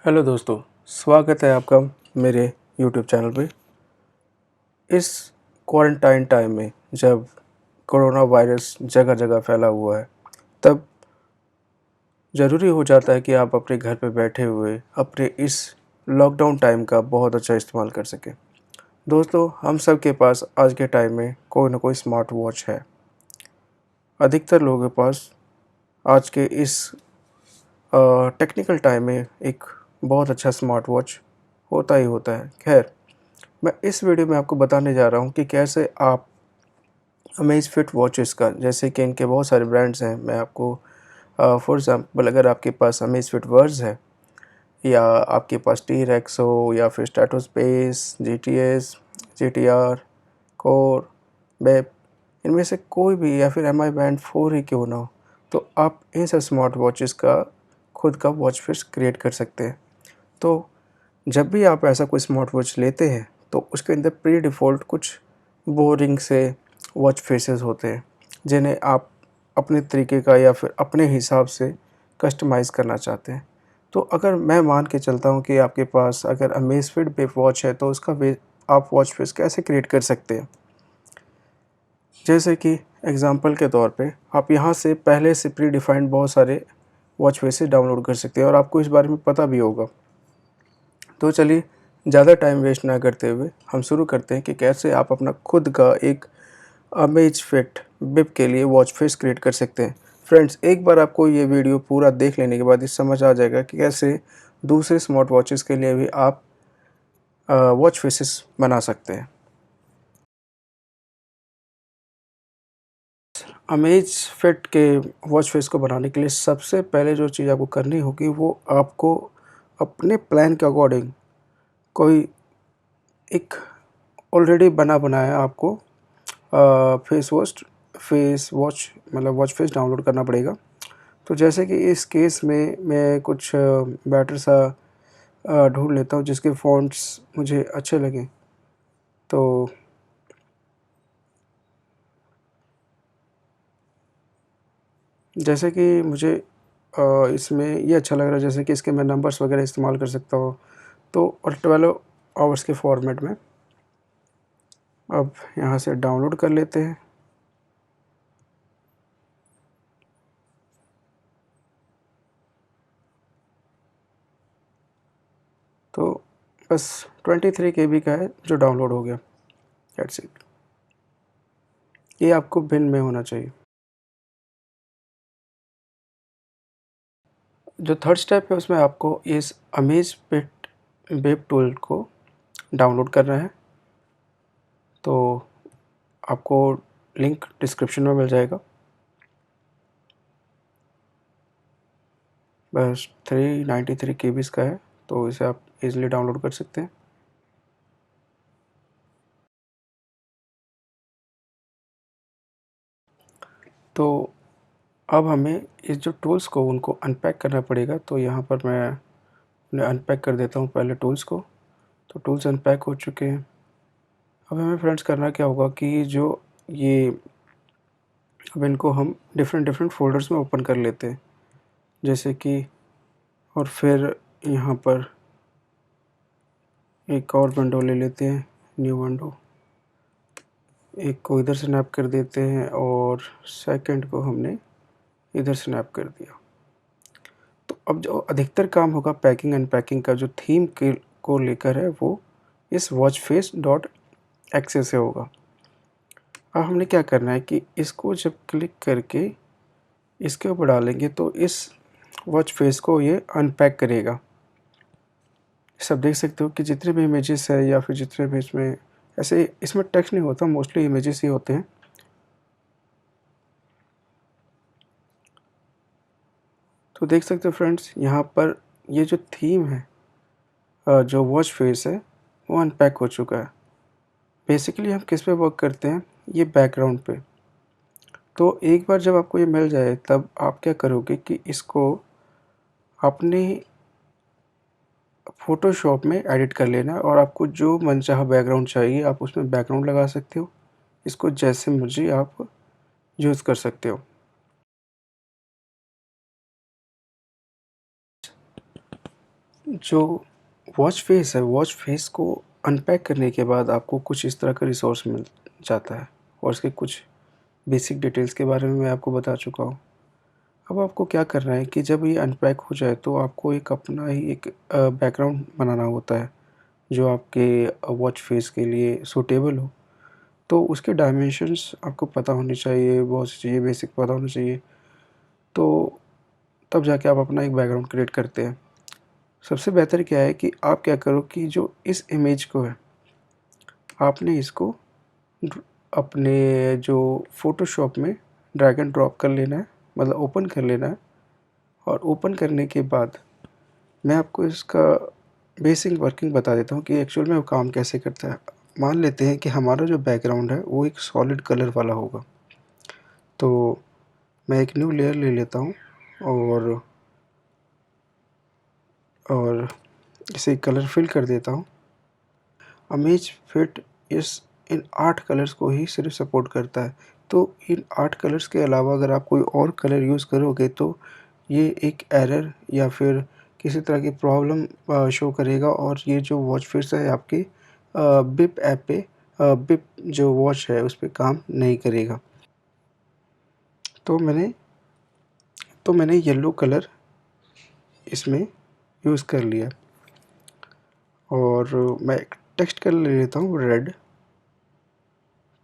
Hello दोस्तों, स्वागत है आपका मेरे यूट्यूब चैनल पे। इस क्वारंटाइन टाइम में जब कोरोना वायरस जगह जगह फैला हुआ है, तब ज़रूरी हो जाता है कि आप अपने घर पे बैठे हुए अपने इस लॉकडाउन टाइम का बहुत अच्छा इस्तेमाल कर सकें। दोस्तों, हम सब के पास आज के टाइम में कोई ना कोई स्मार्ट वॉच है। अधिकतर लोगों के पास आज के इस टेक्निकल टाइम में एक बहुत अच्छा स्मार्ट वॉच होता ही होता है। खैर, मैं इस वीडियो में आपको बताने जा रहा हूँ कि कैसे आप अमेज़फिट वॉचेस का, जैसे कि इनके बहुत सारे ब्रांड्स हैं। मैं आपको फॉर एग्ज़ाम्पल, अगर आपके पास अमेज़फिट वर्स है या आपके पास टी-रेक्स हो या फिर स्ट्रैटोस्पेस, जीटीएस, जीटीआर, कोर, बेप, इनमें से कोई भी या फिर एमआई बैंड 4 ही क्यों ना हो, तो आप इन सब स्मार्ट वॉचेस का खुद का वॉच फेस क्रिएट कर सकते हैं। तो जब भी आप ऐसा कोई स्मार्ट वॉच लेते हैं, तो उसके अंदर प्री डिफ़ॉल्ट कुछ बोरिंग से वॉच फेसेस होते हैं, जिन्हें आप अपने तरीके का या फिर अपने हिसाब से कस्टमाइज़ करना चाहते हैं। तो अगर मैं मान के चलता हूँ कि आपके पास अगर अमेज़फिट पे वॉच है, तो उसका वे आप वॉच फेस कैसे क्रिएट कर सकते हैं। जैसे कि एग्ज़ाम्पल के तौर पे आप यहाँ से पहले से प्री डिफाइंड बहुत सारे वॉच फेसेस डाउनलोड कर सकते हैं और आपको इस बारे में पता भी होगा। तो चलिए, ज़्यादा टाइम वेस्ट ना करते हुए हम शुरू करते हैं कि कैसे आप अपना खुद का एक अमेज़फिट बिप के लिए वॉच फेस क्रिएट कर सकते हैं। फ्रेंड्स, एक बार आपको ये वीडियो पूरा देख लेने के बाद ये समझ आ जाएगा कि कैसे दूसरे स्मार्ट वॉचेस के लिए भी आप वॉच फेसेस बना सकते हैं। अमेज़फिट के वॉच फेस को बनाने के लिए सबसे पहले जो चीज़ आपको करनी होगी, वो आपको अपने प्लान के अकॉर्डिंग कोई एक ऑलरेडी बना बनाया आपको फेस वॉच मतलब वॉच फेस डाउनलोड करना पड़ेगा। तो जैसे कि इस केस में मैं कुछ बेटर सा ढूँढ लेता हूँ जिसके फ़ॉन्ट्स मुझे अच्छे लगें। तो जैसे कि मुझे इसमें ये अच्छा लग रहा है, जैसे कि इसके मैं नंबर्स वगैरह इस्तेमाल कर सकता हूँ। तो और 12 आवर्स के फॉर्मेट में अब यहाँ से डाउनलोड कर लेते हैं। तो बस 23 केबी का है जो डाउनलोड हो गया। That's it. ये आपको बिन में होना चाहिए। जो थर्ड स्टेप है उसमें आपको इस अमेज़फिट वेब टूल को डाउनलोड करना है। तो आपको लिंक डिस्क्रिप्शन में मिल जाएगा। बस 393 केबीज़ का है, तो इसे आप इज़िली डाउनलोड कर सकते हैं। तो अब हमें इस जो टूल्स को उनको अनपैक करना पड़ेगा। तो यहाँ पर मैं उन्हें अनपैक कर देता हूँ पहले टूल्स को। तो टूल्स अनपैक हो चुके हैं। अब हमें फ्रेंड्स करना क्या होगा कि जो ये अब इनको हम डिफरेंट डिफरेंट फ़ोल्डर्स में ओपन कर लेते हैं। जैसे कि और फिर यहाँ पर एक और विंडो ले लेते हैं, न्यू विंडो। एक को इधर स्नैप कर देते हैं और सेकंड को हमने इधर स्नैप कर दिया। तो अब जो अधिकतर काम होगा पैकिंग अनपैकिंग का, जो थीम के को लेकर है, वो इस वॉच फेस डॉट एक्से से होगा। अब हमने क्या करना है कि इसको जब क्लिक करके इसके ऊपर डालेंगे तो इस वॉच फेस को ये अनपैक करेगा। सब देख सकते हो कि जितने भी इमेजेस है या फिर जितने भी इसमें ऐसे इसमें टेक्स्ट नहीं होता, मोस्टली इमेजेस ही होते हैं। तो देख सकते हो फ्रेंड्स, यहाँ पर ये जो थीम है, जो वॉच फेस है, वो अनपैक हो चुका है। बेसिकली हम किस पे वर्क करते हैं, ये बैकग्राउंड पे। तो एक बार जब आपको ये मिल जाए, तब आप क्या करोगे कि इसको अपने फ़ोटोशॉप में एडिट कर लेना और आपको जो मनचाहा बैकग्राउंड चाहिए आप उसमें बैकग्राउंड लगा सकते हो। इसको जैसे मर्ज़ी आप यूज़ कर सकते हो। जो वॉच फेस है, वॉच फेस को अनपैक करने के बाद आपको कुछ इस तरह का रिसोर्स मिल जाता है और उसके कुछ बेसिक डिटेल्स के बारे में मैं आपको बता चुका हूँ। अब आपको क्या करना है कि जब ये अनपैक हो जाए तो आपको एक अपना ही एक बैकग्राउंड बनाना होता है, जो आपके वॉच फेस के लिए सूटेबल हो। तो उसके डायमेंशंस आपको पता होने चाहिए, बहुत सी चीज़ें बेसिक पता होनी चाहिए। तो तब जाके आप अपना एक बैकग्राउंड क्रिएट करते हैं। सबसे बेहतर क्या है कि आप क्या करो कि जो इस इमेज को है, आपने इसको ड्र अपने जो फ़ोटोशॉप में ड्रैग एंड ड्रॉप कर लेना है, मतलब ओपन कर लेना है। और ओपन करने के बाद मैं आपको इसका बेसिक वर्किंग बता देता हूँ कि एक्चुअल में वो काम कैसे करता है। मान लेते हैं कि हमारा जो बैकग्राउंड है वो एक सॉलिड कलर वाला होगा। तो मैं एक न्यू लेयर ले लेता हूँ और और इसे कलर फिल कर देता हूँ। इमेज फिट इस इन 8 कलर्स को ही सिर्फ़ सपोर्ट करता है। तो इन 8 कलर्स के अलावा अगर आप कोई और कलर यूज़ करोगे तो ये एक एरर या फिर किसी तरह की प्रॉब्लम शो करेगा और ये जो वॉच फेस है आपकी बिप ऐप पे बिप जो वॉच है उस पे काम नहीं करेगा। तो मैंने येलो कलर इसमें यूज़ कर लिया और मैं एक टेक्स्ट कलर ले लेता हूँ रेड,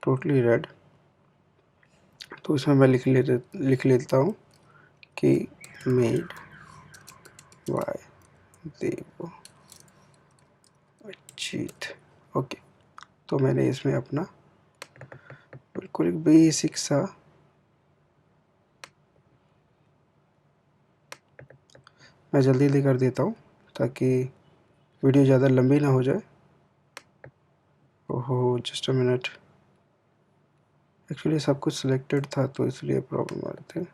टोटली रेड। तो इसमें मैं लिख लेता हूँ कि made by Dev Ajit. Okay, तो मैंने इसमें अपना बिल्कुल एक बेसिक सा मैं जल्दी कर देता हूँ ताकि वीडियो ज़्यादा लंबी ना हो जाए। ओहो, जस्ट अ मिनट। एक्चुअली सब कुछ सिलेक्टेड था तो इसलिए प्रॉब्लम आ रही थी।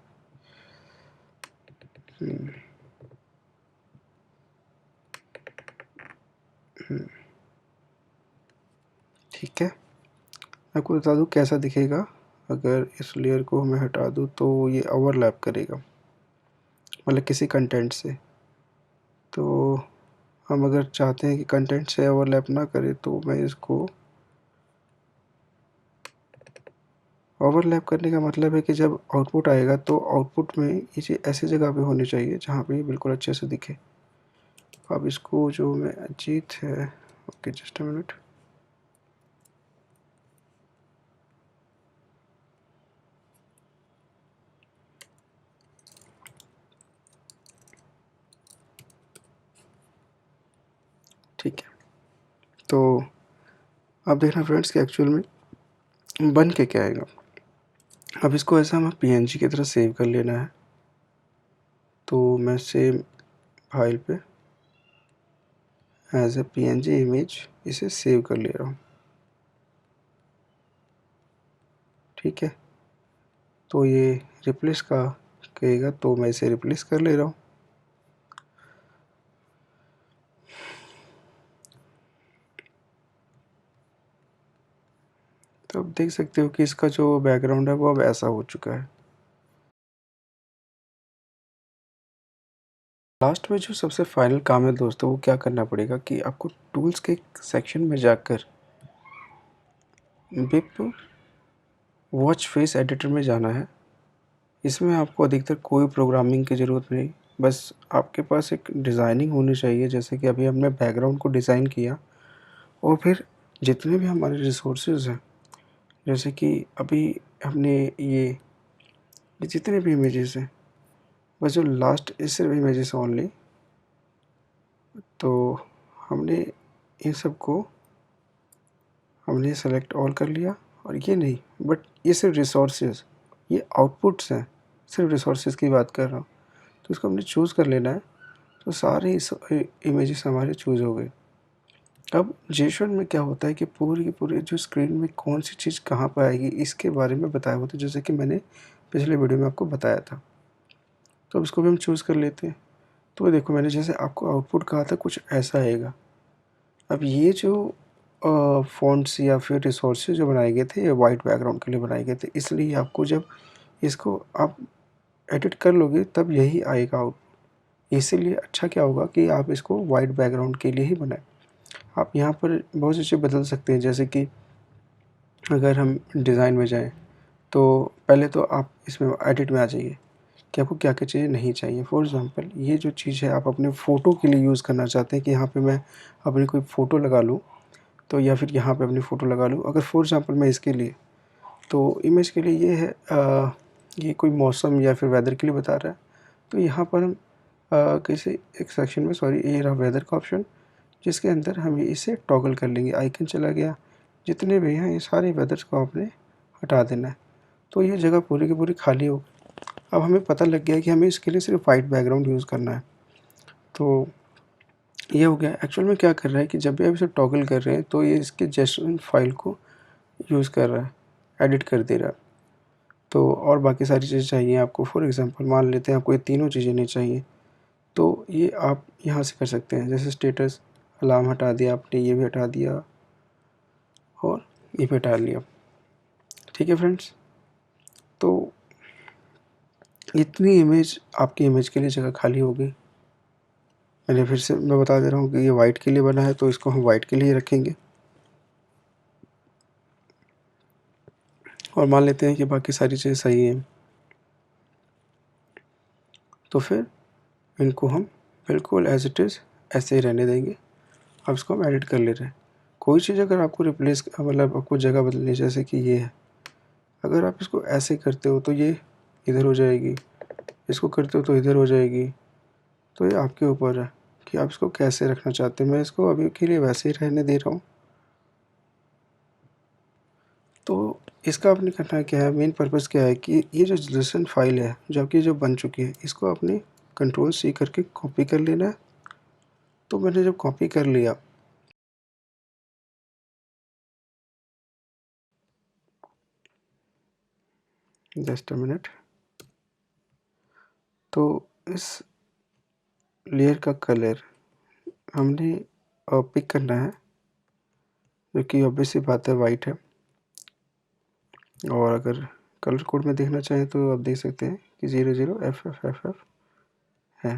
ठीक है, मैं आपको बता दूँ कैसा दिखेगा। अगर इस लेयर को मैं हटा दूँ तो ये ओवरलैप करेगा, मतलब किसी कंटेंट से। तो हम अगर चाहते हैं कि कंटेंट से ओवरलैप ना करे तो मैं इसको ओवरलैप करने का मतलब है कि जब आउटपुट आएगा तो आउटपुट में ये चीज़ ऐसी जगह पे होनी चाहिए जहाँ पे ये बिल्कुल अच्छे से दिखे। अब इसको जो मैं अजीत है, ओके जस्ट अ मिनट। ठीक है, तो अब देखना फ्रेंड्स कि एक्चुअल में बन के क्या आएगा। अब इसको ऐसा हमें पीएनजी की तरह सेव कर लेना है। तो मैं सेम फाइल पे एज ए पीएनजी इमेज इसे सेव कर ले रहा हूँ। ठीक है, तो ये रिप्लेस का कहेगा तो मैं इसे रिप्लेस कर ले रहा हूँ। तो आप देख सकते हो कि इसका जो बैकग्राउंड है वो अब ऐसा हो चुका है। लास्ट में जो सबसे फाइनल काम है दोस्तों, वो क्या करना पड़ेगा कि आपको टूल्स के सेक्शन में जाकर बिप वॉच फेस एडिटर में जाना है। इसमें आपको अधिकतर कोई प्रोग्रामिंग की ज़रूरत नहीं, बस आपके पास एक डिज़ाइनिंग होनी चाहिए। जैसे कि अभी हमने बैकग्राउंड को डिज़ाइन किया और फिर जितने भी हमारे रिसोर्सेज हैं, जैसे कि अभी हमने ये जितने भी इमेजेस हैं, बस जो लास्ट ये सिर्फ इमेजेस ओनली। तो हमने इन सब को हमने सेलेक्ट ऑल कर लिया। और ये नहीं, बट ये सिर्फ रिसोर्सेज, ये आउटपुट्स हैं, सिर्फ रिसोर्सेज की बात कर रहा हूँ। तो इसको हमने चूज़ कर लेना है। तो सारे इस इमेजेस हमारे चूज़ हो गए। अब जेशन में क्या होता है कि पूरी की पूरी जो स्क्रीन में कौन सी चीज़ कहाँ पर आएगी इसके बारे में बताया होता है, जैसे कि मैंने पिछले वीडियो में आपको बताया था। तो अब इसको भी हम चूज़ कर लेते हैं। तो देखो, मैंने जैसे आपको आउटपुट कहा था कुछ ऐसा आएगा। अब ये जो फ़ॉन्ट्स या फिर रिसोर्सेज जो बनाए गए थे, ये वाइट बैकग्राउंड के लिए बनाए गए थे। इसलिए आपको जब इसको आप एडिट कर लोगे तब यही आएगा आउट। इसीलिए अच्छा क्या होगा कि आप इसको वाइट बैकग्राउंड के लिए ही बनाएं। आप यहाँ पर बहुत सी चीज़ें बदल सकते हैं, जैसे कि अगर हम डिज़ाइन में जाएं तो पहले तो आप इसमें एडिट में आ जाइए कि आपको क्या क्या चीज़ें नहीं चाहिए। फॉर एग्ज़ाम्पल ये जो चीज़ है आप अपने फ़ोटो के लिए यूज़ करना चाहते हैं कि यहाँ पे मैं अपनी कोई फ़ोटो लगा लूँ, तो या फिर यहाँ पे अपनी फ़ोटो लगा लूँ। अगर फॉर एग्ज़ाम्पल मैं इसके लिए, तो इमेज के लिए ये है ये कोई मौसम या फिर वेदर के लिए बता रहा है, तो यहाँ पर हम किसी एक सेक्शन में, सॉरी ये रहा वेदर का ऑप्शन, जिसके अंदर हम इसे टॉगल कर लेंगे। आइकन चला गया, जितने भी हैं ये सारे वेदर्स को आपने हटा देना है, तो ये जगह पूरी की पूरी खाली हो। अब हमें पता लग गया है कि हमें इसके लिए सिर्फ वाइट बैकग्राउंड यूज़ करना है। तो ये हो गया। एक्चुअल में क्या कर रहा है कि जब भी आप इसे टॉगल कर रहे हैं तो ये इसके जेसन फाइल को यूज़ कर रहा है, एडिट कर दे रहा है। तो और बाकी सारी चीज़ें चाहिए आपको, फॉर एग्ज़ाम्पल मान लेते हैं आपको ये तीनों चीज़ें नहीं चाहिए, तो ये आप यहाँ से कर सकते हैं। जैसे स्टेटस, अलार्म हटा दिया आपने, ये भी हटा दिया और ये भी हटा लिया। ठीक है फ्रेंड्स, तो इतनी इमेज आपकी इमेज के लिए जगह खाली हो गई। मैंने फिर से मैं बता दे रहा हूँ कि ये वाइट के लिए बना है, तो इसको हम वाइट के लिए रखेंगे। और मान लेते हैं कि बाकी सारी चीज़ें सही हैं, तो फिर इनको हम बिल्कुल एज़ इट इज़ ऐसे ही रहने देंगे। अब इसको हम एडिट कर ले रहे हैं। कोई चीज़ अगर आपको रिप्लेस मतलब आपको जगह बदलनी है, जैसे कि ये है, अगर आप इसको ऐसे करते हो तो ये इधर हो जाएगी, इसको करते हो तो इधर हो जाएगी। तो ये आपके ऊपर है कि आप इसको कैसे रखना चाहते हैं। मैं इसको अभी के लिए वैसे ही रहने दे रहा हूँ। तो इसका आपने करना क्या है, मेन पर्पज़ क्या है कि ये जो जेसन फाइल है जो आपकी जो बन चुकी है, इसको आपने कंट्रोल C करके कॉपी कर लेना है। तो मैंने जब कॉपी कर लिया, जस्ट अ मिनट, तो इस लेयर का कलर हमने पिक करना है, जो कि ऑब्वियस सी बात है वाइट है। और अगर कलर कोड में देखना चाहें तो आप देख सकते हैं कि 00FFFF है।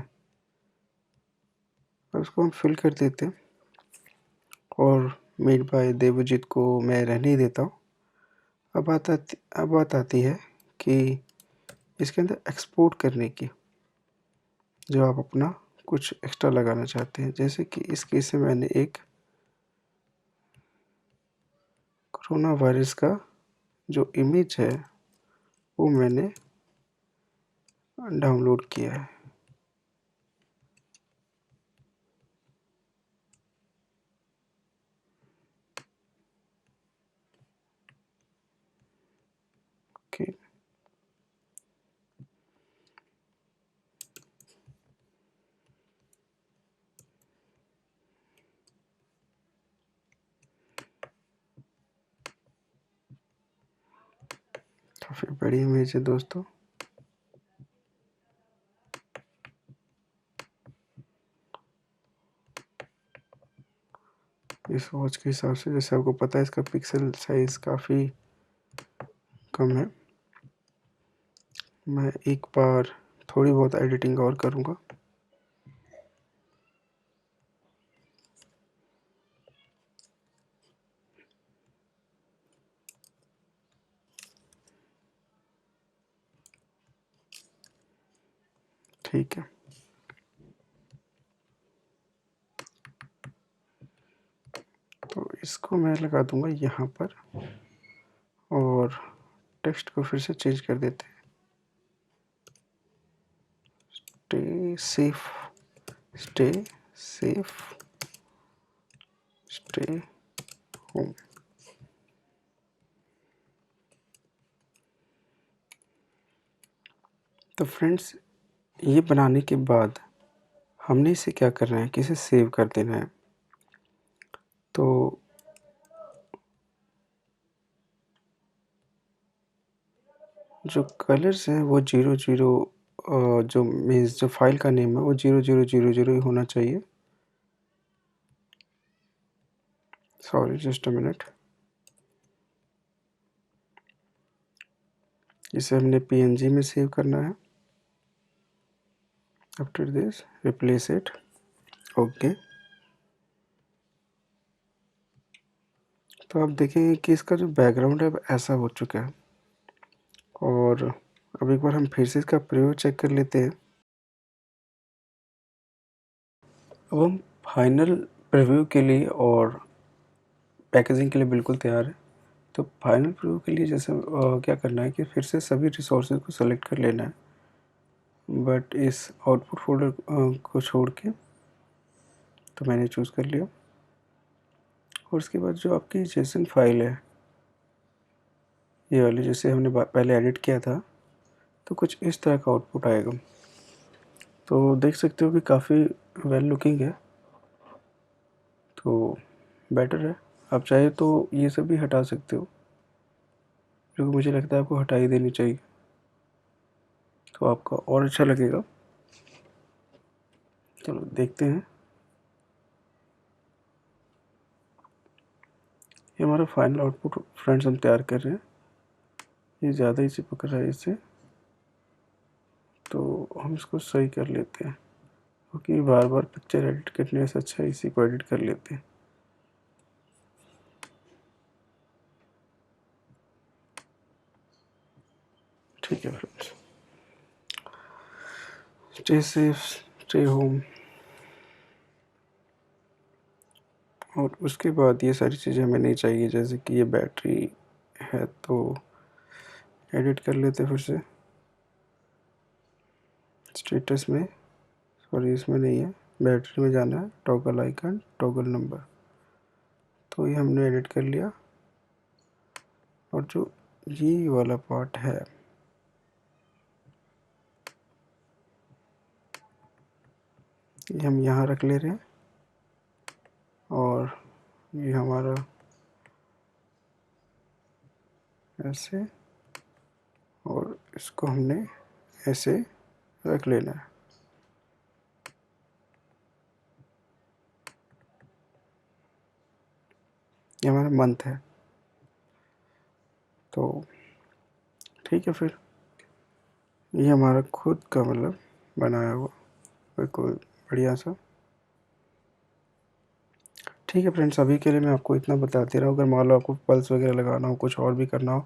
और उसको हम फिल कर देते हैं और मेड बाय देवजीत को मैं रहने ही देता हूँ। अब बात आती है कि इसके अंदर एक्सपोर्ट करने की, जो आप अपना कुछ एक्स्ट्रा लगाना चाहते हैं। जैसे कि इस केस में मैंने एक कोरोना वायरस का जो इमेज है वो मैंने डाउनलोड किया है। ओके, काफ़ी बड़ी इमेज है दोस्तों। इस वॉच के हिसाब से, जैसे आपको पता है, इसका पिक्सल साइज़ काफ़ी कम है। मैं एक बार थोड़ी बहुत एडिटिंग और करूँगा। ठीक है, तो इसको मैं लगा दूँगा यहाँ पर और टेक्स्ट को फिर से चेंज कर देते हैं। Stay safe, stay safe, stay home. तो फ्रेंड्स, ये बनाने के बाद हमने इसे क्या करना है कि इसे सेव कर देना है। तो जो कलर्स हैं वो 00 जो मीन्स जो फाइल का नेम है वो 0000 ही होना चाहिए। Sorry, just a minute. इसे हमने PNG में सेव करना है। After this replace it. Okay, तो आप देखेंगे कि इसका जो बैकग्राउंड है अब ऐसा हो चुका है। और अब एक बार हम फिर से इसका प्रीव्यू चेक कर लेते हैं। अब हम फाइनल प्रीव्यू के लिए और पैकेजिंग के लिए बिल्कुल तैयार है। तो फाइनल प्रीव्यू के लिए जैसे क्या करना है कि फिर से सभी रिसोर्सेज को सेलेक्ट कर लेना है, बट इस आउटपुट फोल्डर को छोड़ के। तो मैंने चूज़ कर लिया, और उसके बाद जो आपकी जेसन फाइल है, ये वाली जैसे हमने पहले एडिट किया था, तो कुछ इस तरह का आउटपुट आएगा। तो देख सकते हो कि काफ़ी वेल लुकिंग है, तो बेटर है। आप चाहे तो ये सब भी हटा सकते हो, जो कि मुझे लगता है आपको हटा ही देनी चाहिए, तो आपका और अच्छा लगेगा। चलो देखते हैं। ये हमारा फाइनल आउटपुट फ्रेंड्स हम तैयार कर रहे हैं। ये ज़्यादा ही चिपक रहा है इससे, तो हम इसको सही कर लेते हैं, क्योंकि बार बार पिक्चर एडिट करने से अच्छा इसी को एडिट कर लेते हैं। ठीक है friends, stay safe, stay home. और उसके बाद ये सारी चीज़ें हमें नहीं चाहिए, जैसे कि ये बैटरी है, तो एडिट कर लेते फिर से स्टेटस में। सॉरी, इसमें नहीं है, बैटरी में जाना है, टॉगल आइकन, टॉगल नंबर। तो ये हमने एडिट कर लिया। और जो ये वाला पार्ट है, ये हम यहाँ रख ले रहे हैं, और ये हमारा ऐसे, और इसको हमने ऐसे रख लेना है। ये हमारा मंथ है, तो ठीक है। फिर ये हमारा खुद का मतलब बनाया हुआ बिल्कुल बढ़िया सा। ठीक है फ्रेंड्स, अभी के लिए मैं आपको इतना बताते रहा हूँ। अगर मान लो आपको पल्स वगैरह लगाना हो, कुछ और भी करना हो,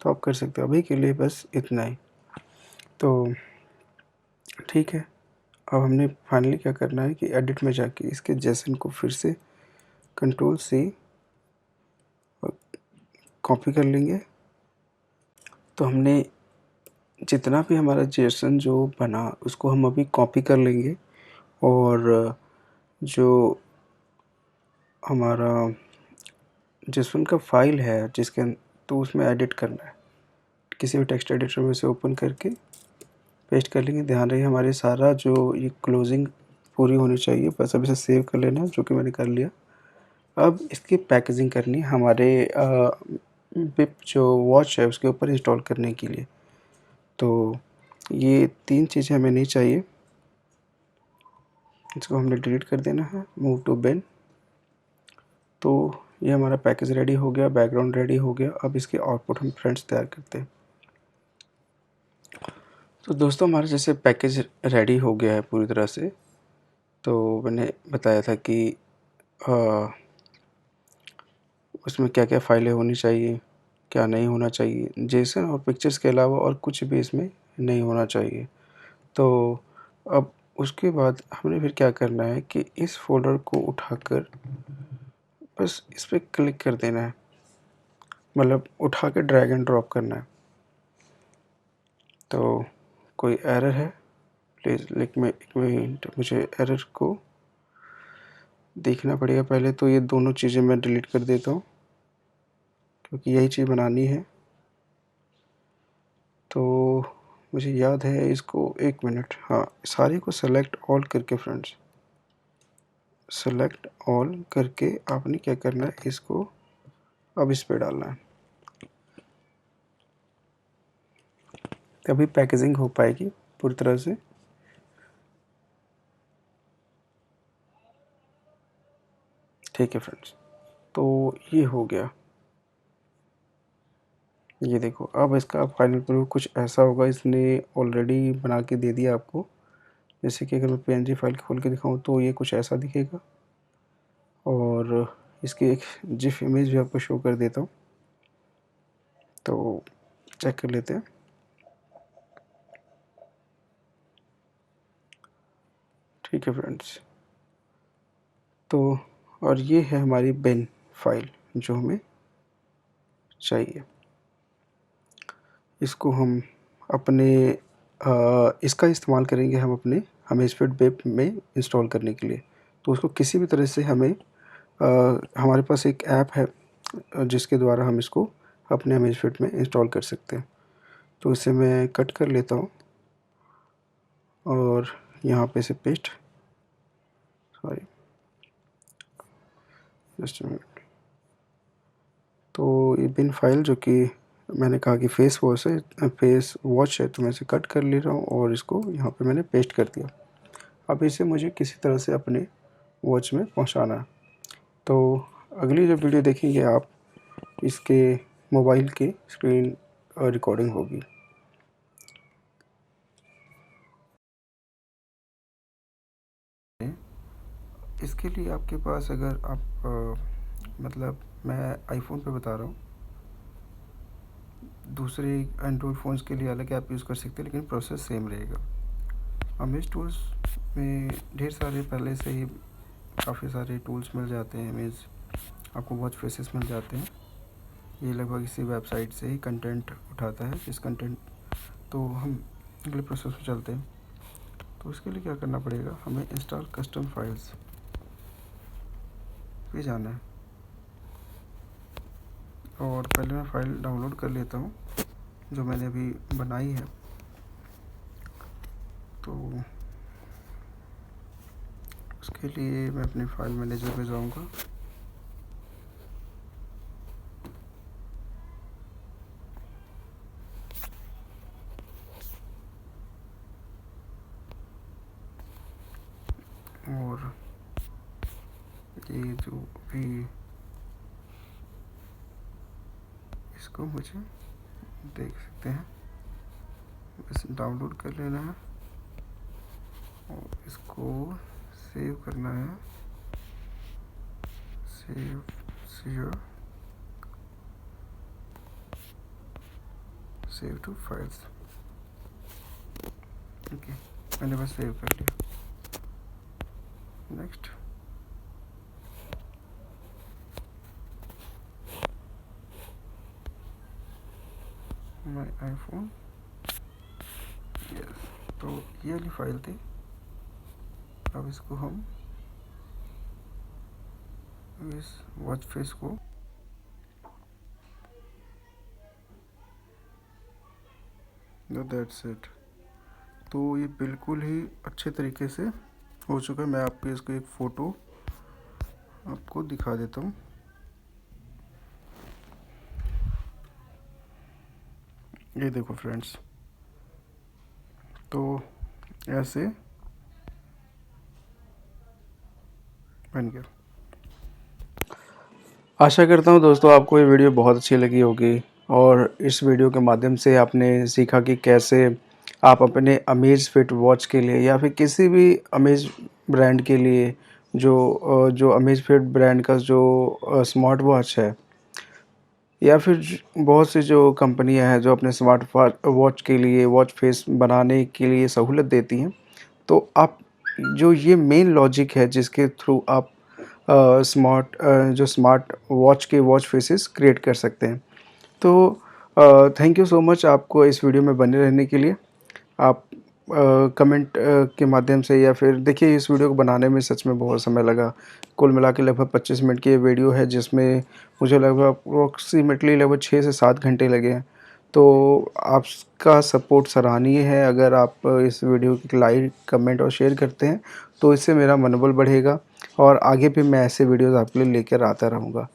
तो आप कर सकते हो। अभी के लिए बस इतना ही। तो ठीक है, अब हमने फाइनली क्या करना है कि एडिट में जाके इसके जेसन को फिर से Ctrl+C कॉपी कर लेंगे। तो हमने जितना भी हमारा जेसन जो बना, उसको हम अभी कॉपी कर लेंगे, और जो हमारा जेसन का फाइल है जिसके तो उसमें एडिट करना है। किसी भी टेक्स्ट एडिटर में से ओपन करके पेस्ट कर लेंगे। ध्यान रहे हमारे सारा जो ये क्लोजिंग पूरी होनी चाहिए, बस अब इसे सेव कर लेना है, जो कि मैंने कर लिया। अब इसकी पैकेजिंग करनी है हमारे बिप जो वॉच है उसके ऊपर इंस्टॉल करने के लिए। तो ये 3 चीज़ें हमें नहीं चाहिए, इसको हमने डिलीट कर देना है। मूव टू बिन। तो ये हमारा पैकेज रेडी हो गया, बैकग्राउंड रेडी हो गया। अब इसके आउटपुट हम फ्रेंड्स तैयार करते हैं। तो दोस्तों, हमारा जैसे पैकेज रेडी हो गया है पूरी तरह से, तो मैंने बताया था कि उसमें क्या क्या फ़ाइलें होनी चाहिए, क्या नहीं होना चाहिए। जेसन और पिक्चर्स के अलावा और कुछ भी इसमें नहीं होना चाहिए। तो अब उसके बाद हमने फिर क्या करना है कि इस फ़ोल्डर को उठाकर बस इस पे क्लिक कर देना है, मतलब उठा के ड्रैग एंड ड्रॉप करना है। तो कोई एरर है प्लीज़ एक मिनट, मुझे एरर को देखना पड़ेगा पहले। तो ये दोनों चीज़ें मैं डिलीट कर देता हूँ, क्योंकि यही चीज़ बनानी है। तो मुझे याद है इसको, एक मिनट, हाँ, सारे को सेलेक्ट ऑल करके फ्रेंड्स, सेलेक्ट ऑल करके आपने क्या करना है, इसको अब इस पे डालना है, तभी पैकेजिंग हो पाएगी पूरी तरह से। ठीक है फ्रेंड्स, तो ये हो गया। ये देखो, अब इसका फाइनल प्रूफ कुछ ऐसा होगा। इसने ऑलरेडी बना के दे दिया आपको, जैसे कि अगर मैं PNG फाइल खोल के दिखाऊँ तो ये कुछ ऐसा दिखेगा, और इसकी एक जिफ इमेज भी आपको शो कर देता हूँ, तो चेक कर लेते हैं। ठीक है फ्रेंड्स, तो और ये है हमारी बिन फाइल जो हमें चाहिए। इसको हम अपने इसका इस्तेमाल करेंगे हम अपने अमेज़फिट वेब में इंस्टॉल करने के लिए। तो उसको किसी भी तरह से हमें हमारे पास एक ऐप है जिसके द्वारा हम इसको अपने अमेज़फिट में इंस्टॉल कर सकते हैं। तो इसे मैं कट कर लेता हूँ और यहाँ पे इसे paste, sorry just a minute. तो ये बिन फाइल जो कि मैंने कहा कि फेस वॉच है, तो मैं इसे कट कर ले रहा हूँ और इसको यहाँ पे मैंने पेस्ट कर दिया। अब इसे मुझे किसी तरह से अपने वॉच में पहुँचाना है। तो अगली जो वीडियो देखेंगे आप, इसके मोबाइल की स्क्रीन रिकॉर्डिंग होगी। इसके लिए आपके पास अगर आप मतलब मैं आईफोन पे बता रहा हूँ, दूसरे एंड्रॉयड फ़ोन्स के लिए अलग ऐप यूज़ कर सकते हैं, लेकिन प्रोसेस सेम रहेगा। अमेज़ टूल्स में ढेर सारे पहले से ही काफ़ी सारे टूल्स मिल जाते हैं। अमेज़ आपको वॉच फेसेस मिल जाते हैं। ये लगभग इसी वेबसाइट से ही कंटेंट उठाता है। इस कंटेंट तो हम अगले प्रोसेस में चलते हैं। तो उसके लिए क्या करना पड़ेगा, हमें इंस्टॉल कस्टम फाइल्स पे जाना है, और पहले मैं फ़ाइल डाउनलोड कर लेता हूँ जो मैंने अभी बनाई है। तो उसके लिए मैं अपने फ़ाइल मैनेजर पे जाऊँगा, और ये जो भी इसको मुझे देख सकते हैं, बस डाउनलोड कर लेना है और इसको सेव करना है। Save save to files. Okay, मैंने बस सेव कर लिया। Next, my iPhone, yes. तो ये वाली फाइल थी। अब इसको हम इस वॉच फेस को दैट्स इट। तो ये बिल्कुल ही अच्छे तरीके से हो चुका है। मैं आपको इसको एक फ़ोटो आपको दिखा देता हूँ। ये देखो फ्रेंड्स, तो ऐसे बन गया। आशा करता हूँ दोस्तों आपको ये वीडियो बहुत अच्छी लगी होगी, और इस वीडियो के माध्यम से आपने सीखा कि कैसे आप अपने अमेज़ फिट वॉच के लिए या फिर किसी भी अमेज़ ब्रांड के लिए जो अमेज़ फिट ब्रांड का जो स्मार्ट वॉच है, या फिर बहुत सी जो कंपनियां हैं जो अपने स्मार्ट वॉच के लिए वॉच फेस बनाने के लिए सहूलत देती हैं, तो आप जो ये मेन लॉजिक है जिसके थ्रू आप जो स्मार्ट वॉच के वॉच फेसेस क्रिएट कर सकते हैं। तो थैंक यू सो मच आपको इस वीडियो में बने रहने के लिए। आप कमेंट के माध्यम से, या फिर देखिए इस वीडियो को बनाने में सच में बहुत समय लगा। कुल मिला के लगभग 25 मिनट की ये वीडियो है, जिसमें मुझे लगभग अप्रोक्सीमेटली लगभग 6 से 7 घंटे लगे हैं। तो आपका सपोर्ट सराहनीय है। अगर आप इस वीडियो की लाइक, कमेंट और शेयर करते हैं तो इससे मेरा मनोबल बढ़ेगा, और आगे भी मैं ऐसे वीडियोज़ आपके लिए लेकर आता रहूँगा।